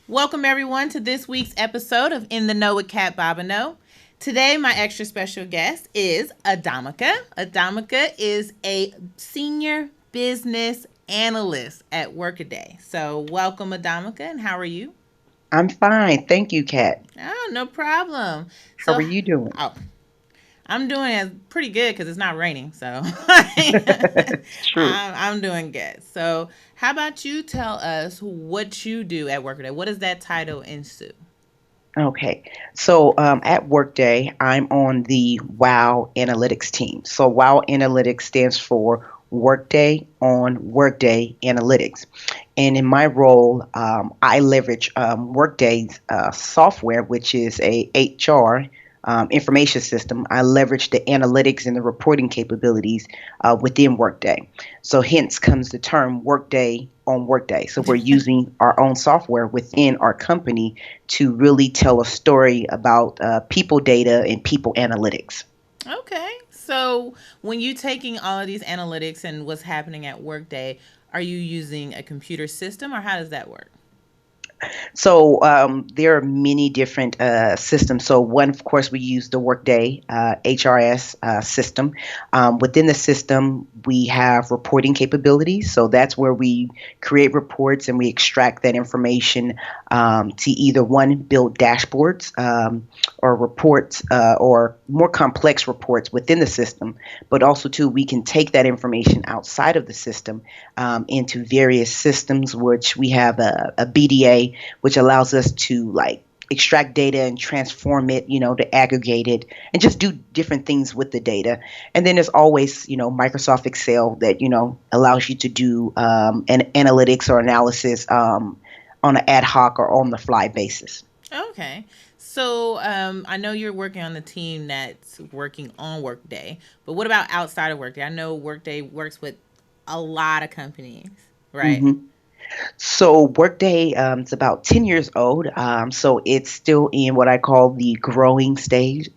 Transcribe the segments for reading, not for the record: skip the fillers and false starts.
Welcome everyone to this week's episode of In the Know with Kat Bobineau. Today, my extra special guest is Adamaka. Adamaka is a senior business analyst at Workday. So, welcome, Adamaka, and how are you? I'm fine. Thank you, Kat. Oh, no problem. How So, are you doing? oh, I'm doing it pretty good because it's not raining. So, True. I'm doing good. So, how about you tell us what you do at Workday? What does that title ensue? Okay. So at Workday, I'm on the WOW Analytics team. So WOW Analytics stands for Workday on Workday Analytics. And in my role, I leverage Workday's software, which is a HR information system. I leverage the analytics and the reporting capabilities within Workday. So hence comes the term Workday on Workday. So we're using our own software within our company to really tell a story about people data and people analytics. Okay. So when you taking all of these analytics and what's happening at Workday, are you using a computer system or how does that work? So there are many different systems. So one, of course, we use the Workday HRS system. Within the system, we have reporting capabilities. So that's where we create reports and we extract that information to either one, build dashboards or reports or more complex reports within the system, but also too, we can take that information outside of the system into various systems, which we have a BDA which allows us to like extract data and transform it, to aggregate it and just do different things with the data. And then there's always, Microsoft Excel that, allows you to do an analytics or analysis on an ad hoc or on the fly basis. Okay. So I know you're working on the team that's working on Workday, but what about outside of Workday? I know Workday works with a lot of companies, right? hmm So Workday is about 10 years old. So it's still in what I call the growing stage.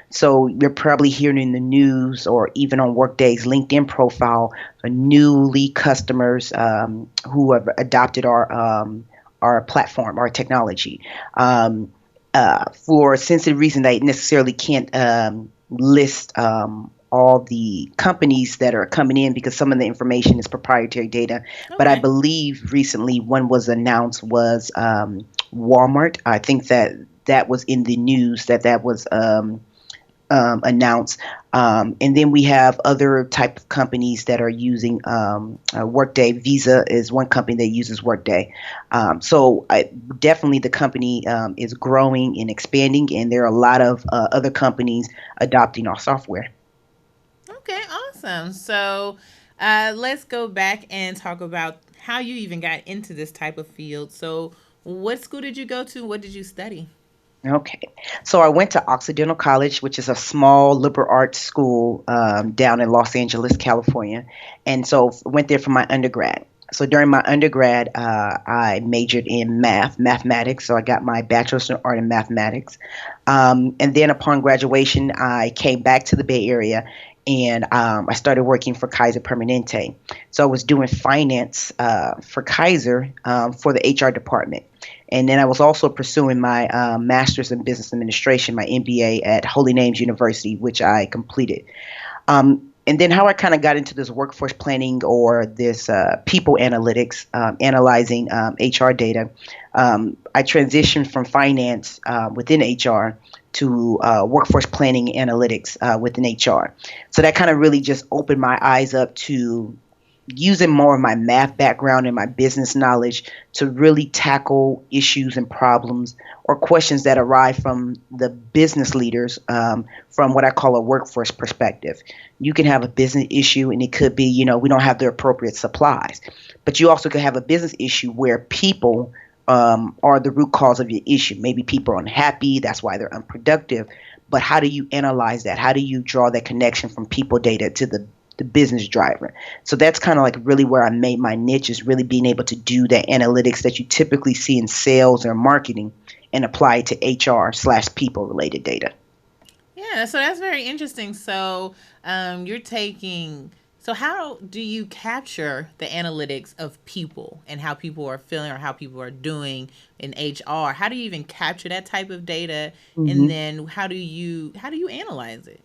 So you're probably hearing in the news or even on Workday's LinkedIn profile, newly customers who have adopted our platform, our technology. For sensitive reason, they necessarily can't list all the companies that are coming in because some of the information is proprietary data. But I Okay. believe recently one was announced was Walmart. I think that was in the news that was announced. And then we have other type of companies that are using Workday. Visa is one company that uses Workday. Definitely the company is growing and expanding, and there are a lot of other companies adopting our software. Okay, awesome. So let's go back and talk about how you even got into this type of field. So, what school did you go to? What did you study? Okay. So I went to Occidental College, which is a small liberal arts school down in Los Angeles, California. And so went there for my undergrad. So during my undergrad, I majored in mathematics. So I got my bachelor's in art in mathematics. And then upon graduation, I came back to the Bay Area and I started working for Kaiser Permanente. So I was doing finance for Kaiser for the HR department. And then I was also pursuing my master's in business administration, my MBA at Holy Names University, which I completed. And then how I kind of got into this workforce planning or this people analytics, analyzing HR data. I transitioned from finance within HR to workforce planning analytics within HR. So that kind of really just opened my eyes up to using more of my math background and my business knowledge to really tackle issues and problems or questions that arise from the business leaders from what I call a workforce perspective. You can have a business issue and it could be, we don't have the appropriate supplies. But you also could have a business issue where people are the root cause of your issue. Maybe people are unhappy, that's why they're unproductive. But how do you analyze that? How do you draw that connection from people data to the business driver? So that's kind of like really where I made my niche is really being able to do the analytics that you typically see in sales or marketing and apply it to HR/people related data. Yeah, so that's very interesting. So, you're taking So how do you capture the analytics of people and how people are feeling or how people are doing in HR? How do you even capture that type of data? And Hmm. then how do you analyze it?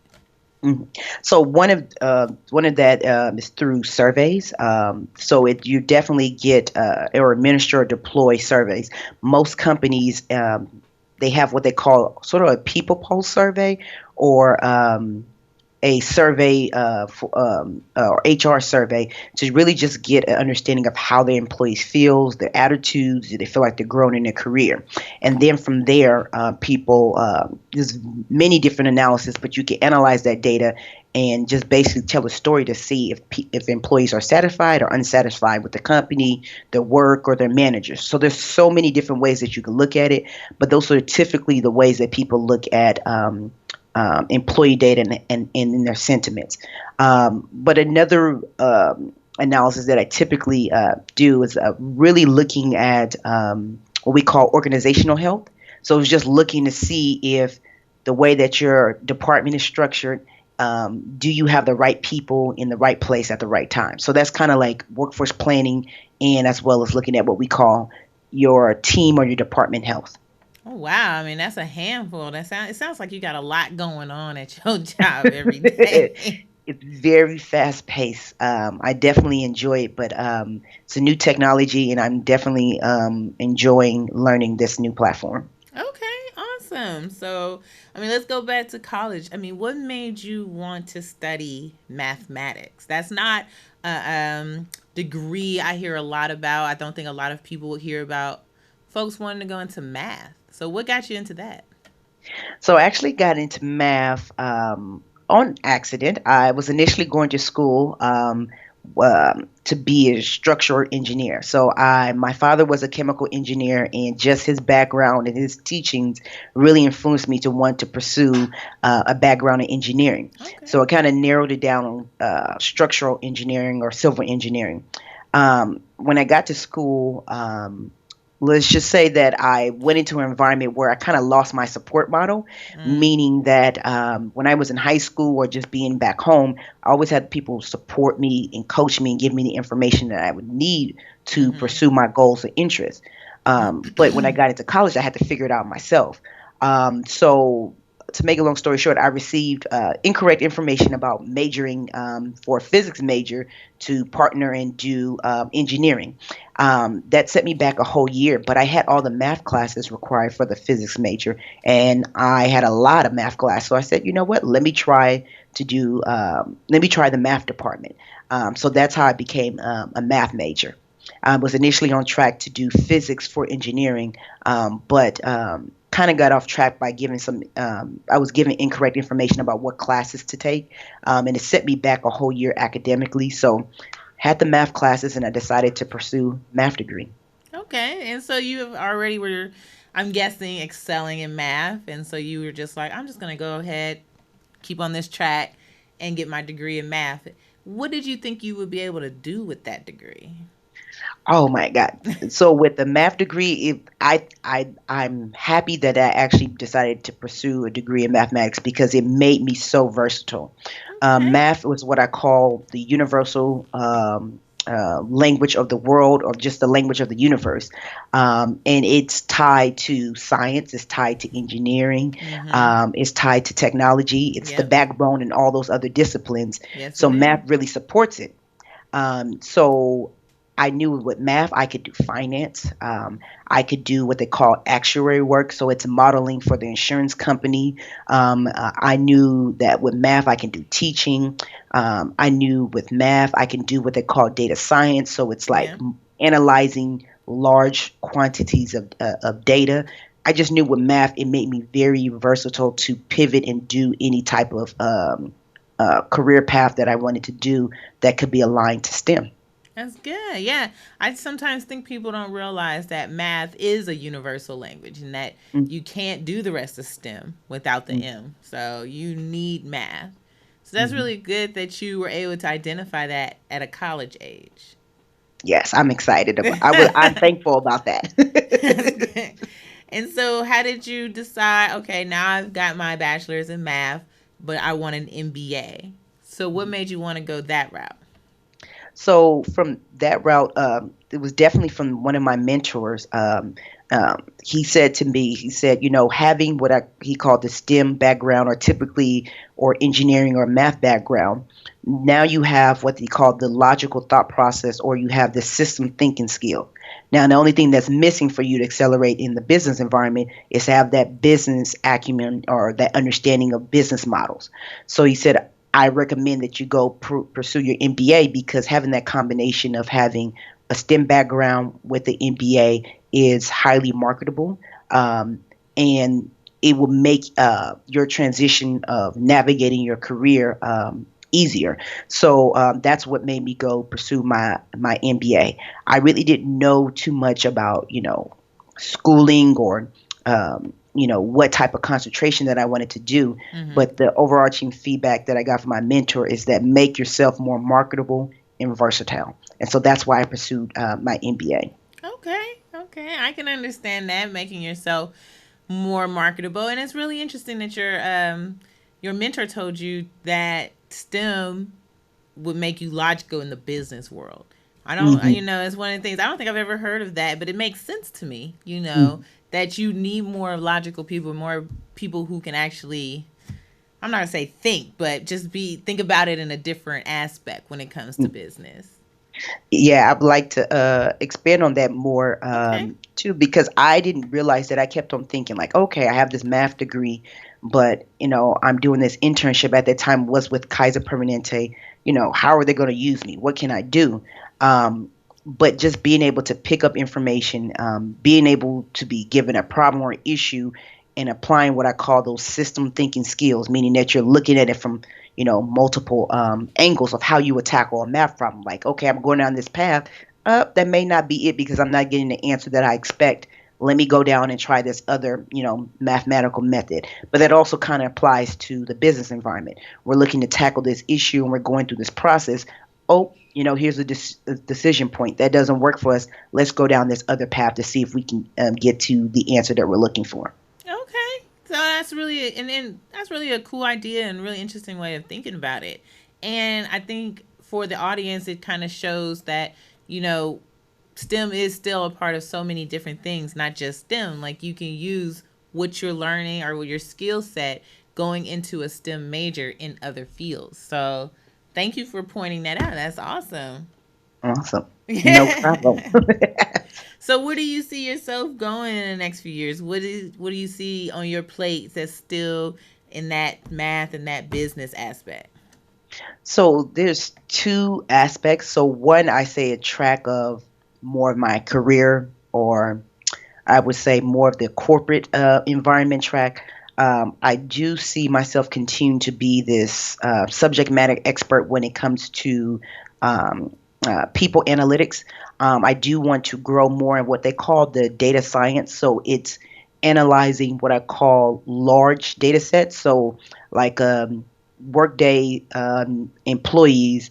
Mhm. So one of that is through surveys. So you definitely get or administer or deploy surveys. Most companies they have what they call sort of a people pulse survey or a survey or HR survey to really just get an understanding of how their employees feels, their attitudes, do they feel like they're growing in their career, and then from there, people there's many different analysis, but you can analyze that data and just basically tell a story to see if employees are satisfied or unsatisfied with the company, their work, or their managers. So there's so many different ways that you can look at it, but those are typically the ways that people look at employee data and in their sentiments. But another analysis that I typically do is really looking at what we call organizational health. So it's just looking to see if the way that your department is structured, do you have the right people in the right place at the right time? So that's kind of like workforce planning, and as well as looking at what we call your team or your department health. Oh wow! I mean, that's a handful. It sounds like you got a lot going on at your job every day. It's very fast paced. I definitely enjoy it, but it's a new technology, and I'm definitely enjoying learning this new platform. Okay, awesome. So, I mean, let's go back to college. I mean, what made you want to study mathematics? That's not a degree I hear a lot about. I don't think a lot of people would hear about folks wanting to go into math. So, what got you into that? So I actually got into math on accident. I was initially going to school to be a structural engineer. So my father was a chemical engineer, and just his background and his teachings really influenced me to want to pursue a background in engineering. Okay. So I kind of narrowed it down on structural engineering or civil engineering. When I got to school, let's just say that I went into an environment where I kind of lost my support model, Mm, meaning that when I was in high school or just being back home, I always had people support me and coach me and give me the information that I would need to mm-hmm. pursue my goals and interests. But when I got into college, I had to figure it out myself. So to make a long story short, I received incorrect information about majoring for a physics major to partner and do engineering. That set me back a whole year, but I had all the math classes required for the physics major, and I had a lot of math class. So I said, you know what? Let me try the math department. So that's how I became a math major. I was initially on track to do physics for engineering, but kind of got off track by giving I was given incorrect information about what classes to take, and it set me back a whole year academically. So had the math classes, and I decided to pursue math degree. Okay, and so you have already were, I'm guessing, excelling in math, and so you were just like, I'm just gonna go ahead, keep on this track, and get my degree in math. What did you think you would be able to do with that degree? Oh my God. So with the math degree, I'm happy that I actually decided to pursue a degree in mathematics because it made me so versatile. Okay. Math was what I call the universal language of the world, or just the language of the universe. And it's tied to science, it's tied to engineering, Mm-hmm. it's tied to technology, it's the Yep. backbone in all those other disciplines. Yes, So it is. math really supports it. So I knew with math, I could do finance. I could do what they call actuary work. So it's modeling for the insurance company. I knew that with math, I can do teaching. I knew with math, I can do what they call data science. So it's like Yeah. analyzing large quantities of data. I just knew with math, it made me very versatile to pivot and do any type of career path that I wanted to do that could be aligned to STEM. That's good. Yeah. I sometimes think people don't realize that math is a universal language and that you can't do the rest of STEM without the Mm-hmm. M. So you need math. So that's Hmm. really good that you were able to identify that at a college age. Yes, I'm excited about. I'm That's thankful about that. good. And so, how did you decide? Okay, now I've got my bachelor's in math, but I want an MBA. So, what made you want to go that route? So from that route, it was definitely from one of my mentors. He said to me, he said, having he called the STEM background, or engineering or math background, now you have what he called the logical thought process, or you have the system thinking skill. Now, the only thing that's missing for you to accelerate in the business environment is to have that business acumen or that understanding of business models. So he said, I recommend that you go pursue your MBA, because having that combination of having a STEM background with the MBA is highly marketable, and it will make your transition of navigating your career easier. So that's what made me go pursue my MBA. I really didn't know too much about schooling, or what type of concentration that I wanted to do. Mm-hmm. But the overarching feedback that I got from my mentor is that make yourself more marketable and versatile. And so that's why I pursued my MBA. Okay, okay, I can understand that, making yourself more marketable, and it's really interesting that your mentor told you that STEM would make you logical in the business world. I don't, Hmm. it's one of the things, I don't think I've ever heard of that, but it makes sense to me, Hmm. that you need more logical people, more people who can actually, I'm not gonna say think, but just think about it in a different aspect when it comes to business. Yeah, I'd like to expand on that more Okay. too, because I didn't realize that. I kept on thinking like, okay, I have this math degree, but I'm doing this internship at that time was with Kaiser Permanente. How are they going to use me? What can I do? Um, but just being able to pick up information, being able to be given a problem or issue, and applying what I call those system thinking skills, meaning that you're looking at it from multiple angles of how you would tackle a math problem. Like, okay, I'm going down this path. That may not be it, because I'm not getting the answer that I expect. Let me go down and try this other, mathematical method. But that also kind of applies to the business environment. We're looking to tackle this issue, and we're going through this process. Oh, here's a decision point that doesn't work for us. Let's go down this other path to see if we can get to the answer that we're looking for. Okay. So that's really and then that's really a cool idea and really interesting way of thinking about it. And I think for the audience it kind of shows that, you know, STEM is still a part of so many different things, not just STEM. Like you can use what you're learning or your skill set going into a STEM major in other fields. So thank you for pointing that out. That's awesome. Awesome. No problem. Yeah. So where do you see yourself going in the next few years? What do you see on your plate that's still in that math and that business aspect? So there's two aspects. So one, I say a track of more of my career, or I would say more of the corporate environment track. I do see myself continuing to be this subject matter expert when it comes to people analytics. I do want to grow more in what they call the data science. So it's analyzing what I call large data sets. So like Workday employees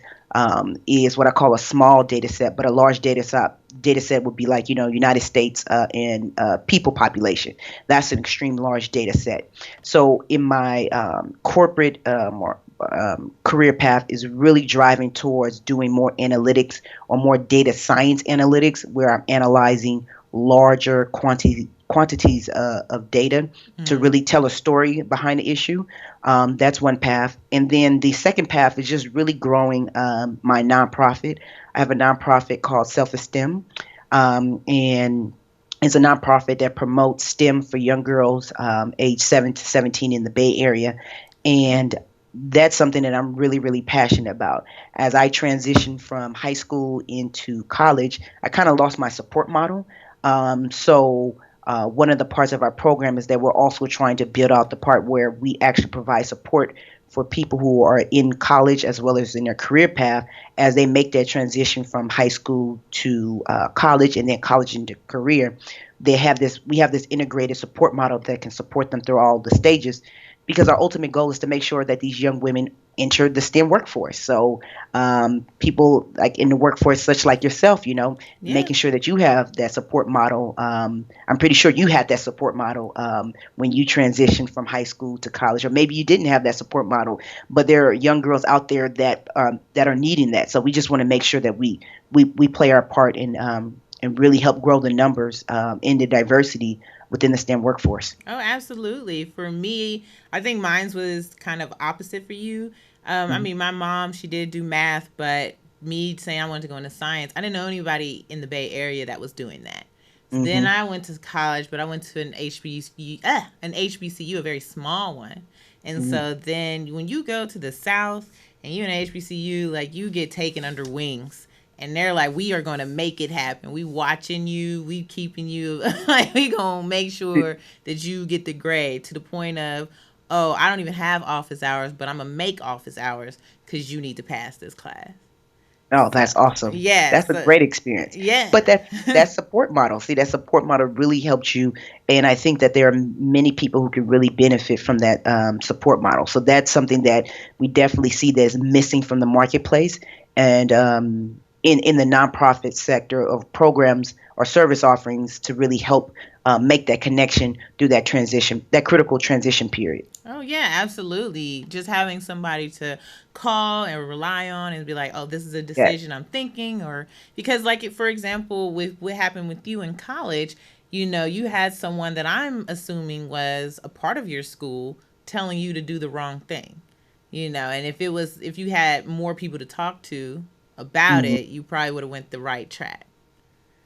is what I call a small data set, but a large data set would be like United States and people population. That's an extreme large data set. So in my corporate or career path is really driving towards doing more analytics or more data science analytics, where I'm analyzing larger quantities of data to Hmm. really tell a story behind the issue. That's one path. And then the second path is just really growing my nonprofit. I have a nonprofit called Selfesteem, and it's a nonprofit that promotes STEM for young girls age 7 to 17 in the Bay Area. And that's something that I'm really, really passionate about. As I transitioned from high school into college, I kind of lost my support model. So one of the parts of our program is that we're also trying to build out the part where we actually provide support for people who are in college as well as in their career path as they make that transition from high school to college, and then college into career. We have this integrated support model that can support them through all the stages because our ultimate goal is to make sure that these young women enter the STEM workforce. So people like in the workforce, such like yourself, Yeah. making sure that you have that support model. I'm pretty sure you had that support model when you transitioned from high school to college, or maybe you didn't have that support model, but there are young girls out there that are needing that. So we just want to make sure that we play our part and really help grow the numbers in the diversity within the STEM workforce. Oh, absolutely. For me, I think mine's was kind of opposite for you. I Hmm. mean, my mom, she did do math, but me saying I wanted to go into science, I didn't know anybody in the Bay Area that was doing that. So then Hmm. I went to college, but I went to an HBCU, a very small one. And Hmm. so then when you go to the South and you're in an HBCU, like you get taken under wings and they're like, we are going to make it happen. We watching you, we keeping you, like we going to make sure that you get the grade to the point of, oh, I don't even have office hours, but I'm going to make office hours because you need to pass this class. Oh, So that's awesome. yes, That's a great experience. yeah. But that support model, see, that support model really helped you, and I think that there are many people who can really benefit from that support model. So that's something that we definitely see that's missing from the marketplace, and in the nonprofit sector of programs or service offerings to really help make that connection through that transition, that critical transition period. Oh yeah, absolutely. Just having somebody to call and rely on and be like, "Oh, this is a Yeah. decision I'm thinking," or because, like, for example, with what happened with you in college, you had someone that I'm assuming was a part of your school telling you to do the wrong thing, and if you had more people to talk to about Hmm. it, you probably would have went the right track.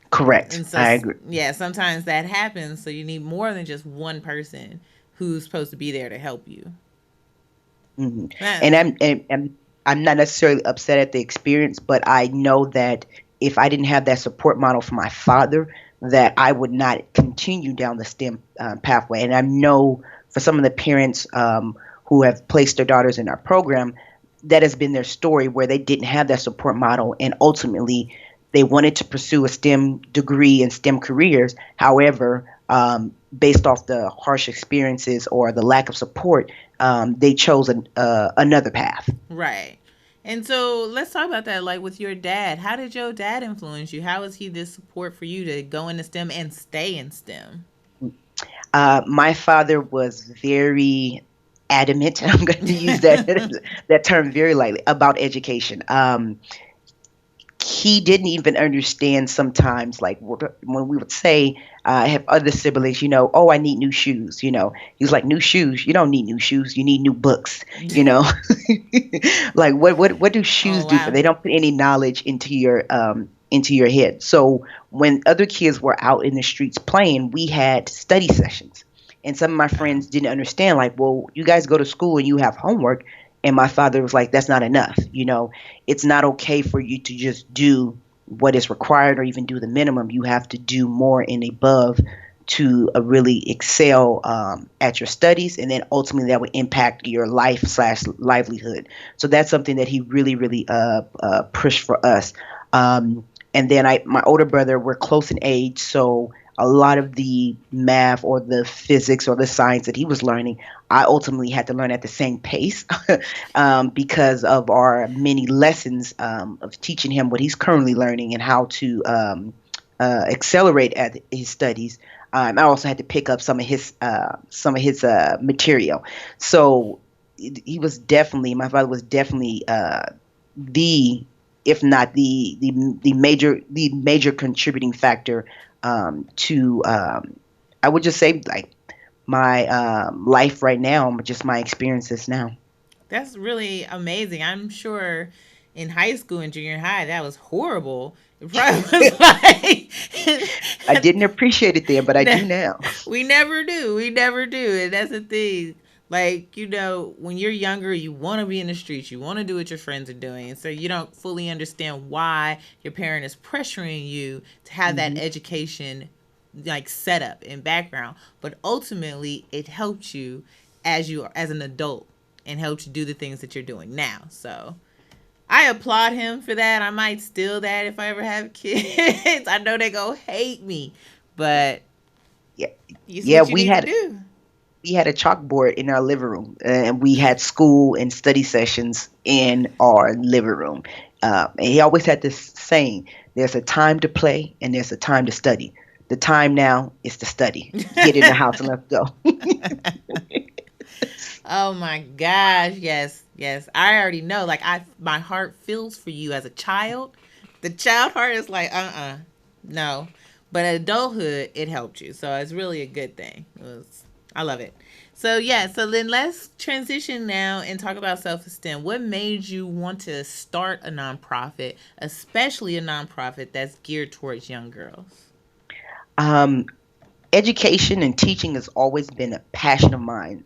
Correct. And so, I agree. yeah, sometimes that happens. So you need more than just one person who's supposed to be there to help you. Hmm. That, And I'm not necessarily upset at the experience, but I know that if I didn't have that support model from my father, that I would not continue down the STEM pathway. And I know for some of the parents who have placed their daughters in our program, that has been their story where they didn't have that support model, and ultimately they wanted to pursue a STEM degree and STEM careers. However, based off the harsh experiences or the lack of support, they chose another path. right. And so let's talk about that. Like with your dad, how did your dad influence you? How was he this support for you to go into STEM and stay in STEM? My father was very adamant, and I'm going to use that term very lightly, about education. He didn't even understand sometimes, like when we would say, I have other siblings, oh, I need new shoes. He was like, new shoes? You don't need new shoes. You need new books. You know, like what do Oh shoes do for? wow. They don't put any knowledge into your head. So when other kids were out in the streets playing, we had study sessions. And some of my Wow. friends didn't understand, like, well, you guys go to school and you have homework. And my father was like, that's not enough. It's not okay for you to just do what is required or even do the minimum. You have to do more and above to really excel at your studies, and then ultimately that would impact your life slash livelihood. So that's something that he really, really pushed for us. And then my older brother, we're close in age, so a lot of the math or the physics or the science that he was learning, I ultimately had to learn at the same pace because of our many lessons of teaching him what he's currently learning and how to accelerate at his studies. I also had to pick up some of his material. So my father was definitely the, if not the major contributing factor to I would just say like my life right now, just my experiences now. That's really amazing. I'm sure in high school and junior high that was horrible. It probably was I like didn't appreciate it then, but I do now. we never do. We never do. And that's the thing. Like, when you're younger, you want to be in the streets. You want to do what your friends are doing. And so you don't fully understand why your parent is pressuring you to have that Hmm. education like set up in background. But ultimately, it helps you as an adult and helps you do the things that you're doing now. So I applaud him for that. I might steal that if I ever have kids. I know they go hate me, but Yeah, it's yeah, what you we need to had do. we had a chalkboard in our living room, and we had school and study sessions in our living room. And he always had this saying: "There's a time to play, and there's a time to study. The time now is to study. Get in the house and let's go." Oh my gosh, yes, yes. I already know. Like my heart feels for you as a child. The child heart is like, no. But at adulthood, it helped you. So it's really a good thing. I love it. So yeah, so then let's transition now and talk about self-esteem. What made you want to start a nonprofit, especially a nonprofit that's geared towards young girls? Um, Education and teaching has always been a passion of mine.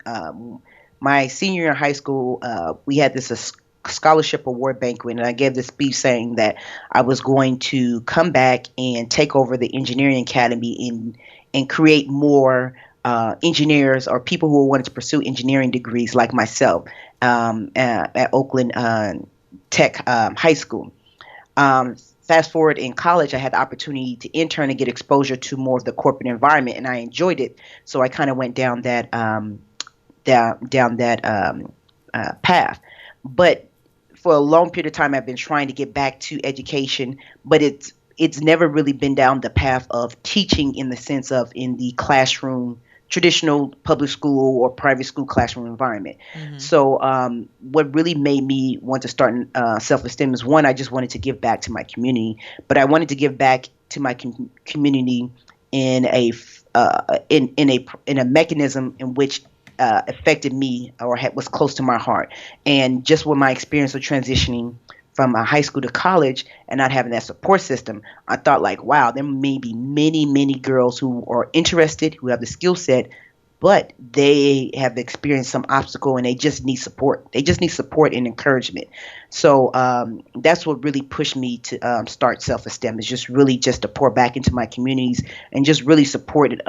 My senior year in high school, we had this scholarship award banquet, and I gave this speech saying that I was going to come back and take over the engineering academy and create more engineers or people who wanted to pursue engineering degrees like myself at Oakland Tech High School. Fast forward in college, I had the opportunity to intern and get exposure to more of the corporate environment, and I enjoyed it. So I kind of went down that path. But for a long period of time, I've been trying to get back to education, but it's never really been down the path of teaching in the sense of in the classroom, traditional public school or private school classroom environment. Mm-hmm. So, what really made me want to start self-esteem is one, I just wanted to give back to my community, but I wanted to give back to my community in a mechanism in which affected me or was close to my heart. And just with my experience of transitioning from high school to college and not having that support system, I thought like, wow, there may be many, many girls who are interested, who have the skill set, but they have experienced some obstacle and they just need support. They just need support and encouragement. So that's what really pushed me to start Self-Esteem, is just really just to pour back into my communities and just really support and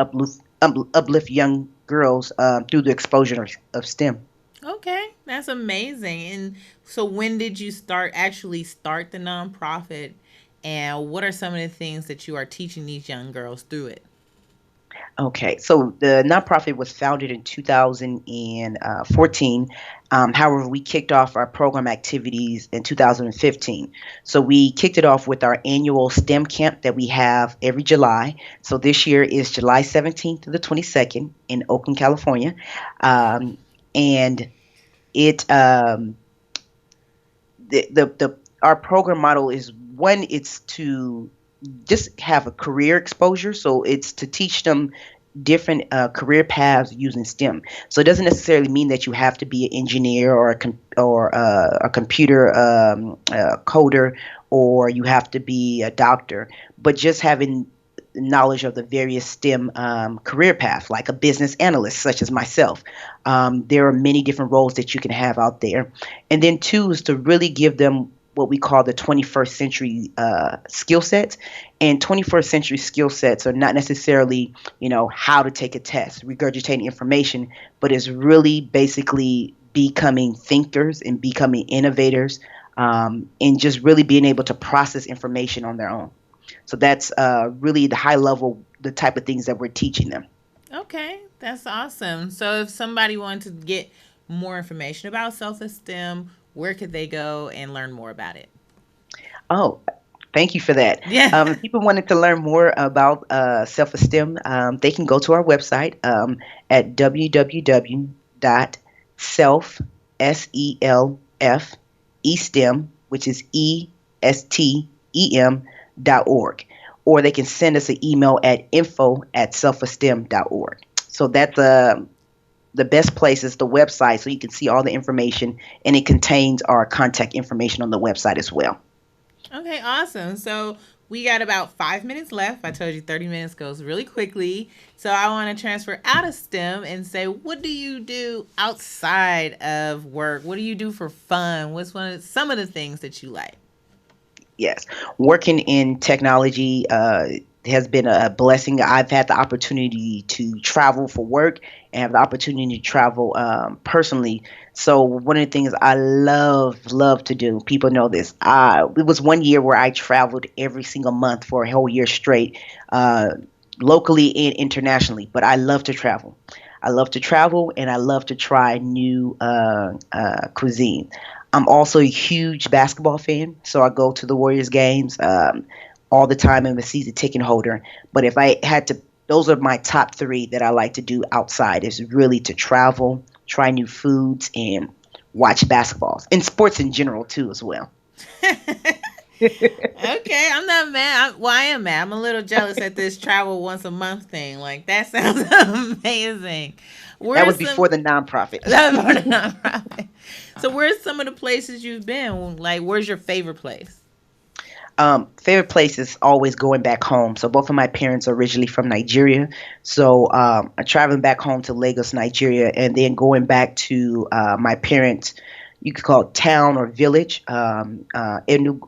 uplift young girls through the exposure of STEM. Okay, that's amazing. And so when did you start the nonprofit, and what are some of the things that you are teaching these young girls through it? Okay, so the nonprofit was founded in 2014. However, we kicked off our program activities in 2015. So we kicked it off with our annual STEM camp that we have every July. So this year is July 17th to the 22nd in Oakland, California. And it the our program model is one, it's to just have a career exposure. So it's to teach them different career paths using STEM. So it doesn't necessarily mean that you have to be an engineer or a computer coder, or you have to be a doctor, but just having knowledge of the various STEM career paths, like a business analyst, such as myself. There are many different roles that you can have out there. And then two is to really give them what we call the 21st century skill sets. And 21st century skill sets are not necessarily, how to take a test, regurgitating information, but it's really basically becoming thinkers and becoming innovators, and just really being able to process information on their own. So that's really the high level, the type of things that we're teaching them. Okay, that's awesome. So if somebody wanted to get more information about self-esteem, where could they go and learn more about it? Oh, thank you for that. Yeah. If people wanted to learn more about self-esteem, they can go to our website at www.self, S-E-L-F, estem, which is ESTEM.org. Or they can send us an email at info@selfesteem.org. So that's the best place is the website, so you can see all the information, and it contains our contact information on the website as well. Okay, awesome. So we got about 5 minutes left. I told you 30 minutes goes really quickly. So I want to transfer out of STEM and say, what do you do outside of work? What do you do for fun? What's some of the things that you like? Yes, working in technology has been a blessing. I've had the opportunity to travel for work and have the opportunity to travel personally. So one of the things I love to do, people know this. It was one year where I traveled every single month for a whole year straight, uh, locally and internationally. But I love to travel. I love to travel, and I love to try new cuisine. I'm also a huge basketball fan, so I go to the Warriors games all the time. I'm a season ticket holder. But if I had to, those are my top three that I like to do outside. Is really to travel, try new foods, and watch basketballs and sports in general too as well. Okay, I'm not mad. Well, I am mad. I'm a little jealous at this travel once a month thing. Like that sounds amazing. That Where's was some before the nonprofit. that's for the nonprofit. So where's some of the places you've been? Like, where's your favorite place? Favorite place is always going back home. So both of my parents are originally from Nigeria. So I'm traveling back home to Lagos, Nigeria, and then going back to my parents. You could call it town or village. It's in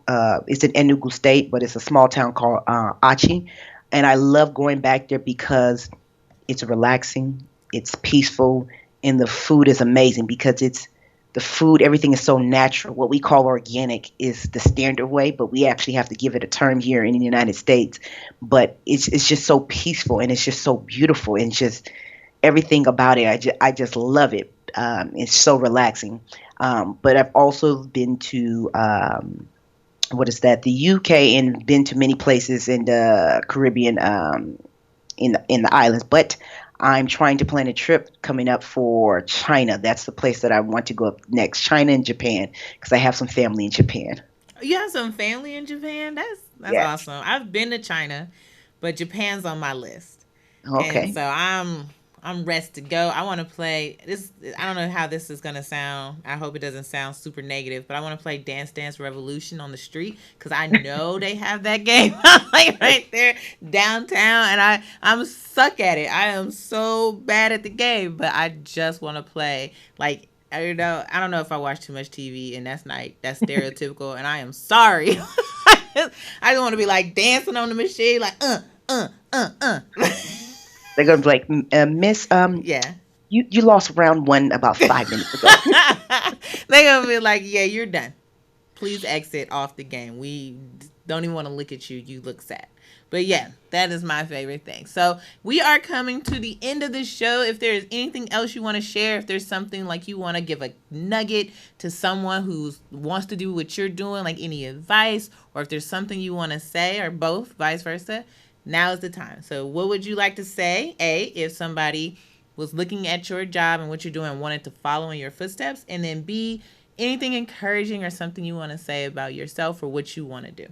Enugu State, but it's a small town called Achi. And I love going back there because it's relaxing, it's peaceful, and the food is amazing because it's the food, everything is so natural. What we call organic is the standard way, but we actually have to give it a term here in the United States. But it's just so peaceful and it's just so beautiful and just everything about it. I just love it. It's so relaxing. But I've also been to what is that? The UK and been to many places in the Caribbean, in the islands. But I'm trying to plan a trip coming up for China. That's the place that I want to go up next. China and Japan because I have some family in Japan. You have some family in Japan. That's Yeah. awesome. I've been to China, but Japan's on my list. And Okay. so I'm rest to go. I want to play this. I don't know how this is gonna sound. I hope it doesn't sound super negative, but I want to play Dance Dance Revolution on the street because I know they have that game like right there downtown, and I'm suck at it. I am so bad at the game, but I just want to play. Like I don't know if I watch too much TV, and that's stereotypical, and I am sorry. I just want to be like dancing on the machine, like uh. They're gonna be like, Miss, Yeah. you lost round one about 5 minutes ago. They're gonna be like, yeah, you're done. Please exit off the game. We don't even want to look at you. You look sad. But yeah, that is my favorite thing. So we are coming to the end of the show. If there is anything else you want to share, if there's something like you want to give a nugget to someone who wants to do what you're doing, like any advice, or if there's something you want to say, or both, vice versa, now is the time. So what would you like to say? A, if somebody was looking at your job and what you're doing and wanted to follow in your footsteps. And then B, anything encouraging or something you want to say about yourself or what you want to do.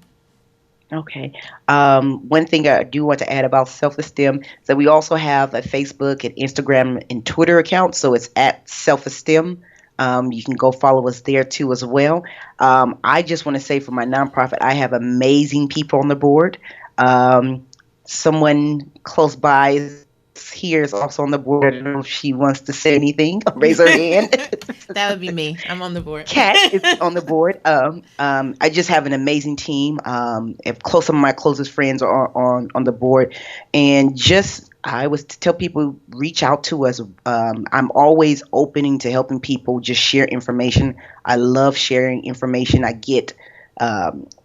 Okay. One thing I do want to add about self-esteem is that we also have a Facebook and Instagram and Twitter account. So it's at self-esteem. You can go follow us there too as well. I just want to say for my nonprofit, I have amazing people on the board. Um, Someone close by here is also on the board. I don't know if she wants to say anything or raise her hand. That would be me. I'm on the board. Kat is on the board. I just have an amazing team. If close some of my closest friends are on the board, and just I was to tell people reach out to us. I'm always opening to helping people just share information. I love sharing information. I get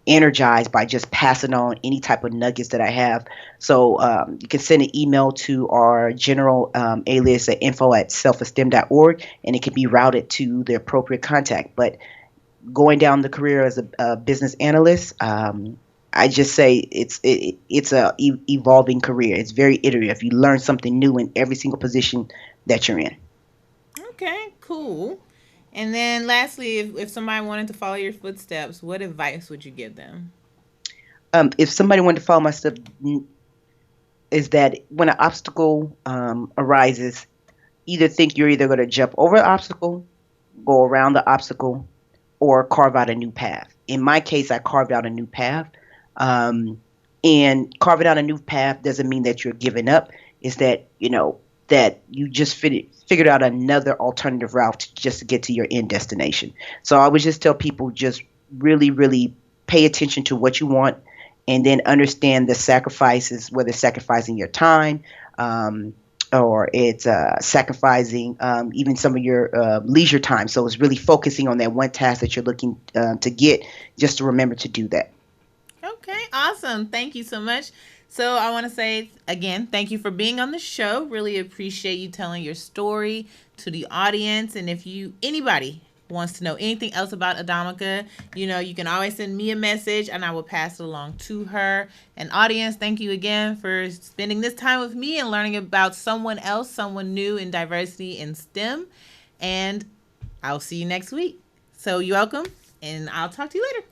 energized by just passing on any type of nuggets that I have. So you can send an email to our general alias at info@selfesteem.org, and it can be routed to the appropriate contact. But going down the career as a business analyst, I just say it's a evolving career. It's very iterative. You learn something new in every single position that you're in. Okay, cool. And then lastly, if somebody wanted to follow your footsteps, what advice would you give them? If somebody wanted to follow my stuff, is that when an obstacle arises, either think you're either going to jump over the obstacle, go around the obstacle, or carve out a new path. In my case, I carved out a new path. Um, and carving out a new path doesn't mean that you're giving up. Is that, that you just figured out another alternative route just to get to your end destination. So I would just tell people just really, really pay attention to what you want and then understand the sacrifices, whether sacrificing your time, or it's sacrificing even some of your leisure time. So it's really focusing on that one task that you're looking to get, just to remember to do that. Okay, awesome. Thank you so much. So I want to say again, thank you for being on the show. Really appreciate you telling your story to the audience. And if anybody wants to know anything else about Adamaka, you can always send me a message and I will pass it along to her. And audience, thank you again for spending this time with me and learning about someone else, someone new in diversity in STEM. And I'll see you next week. So you're welcome, and I'll talk to you later.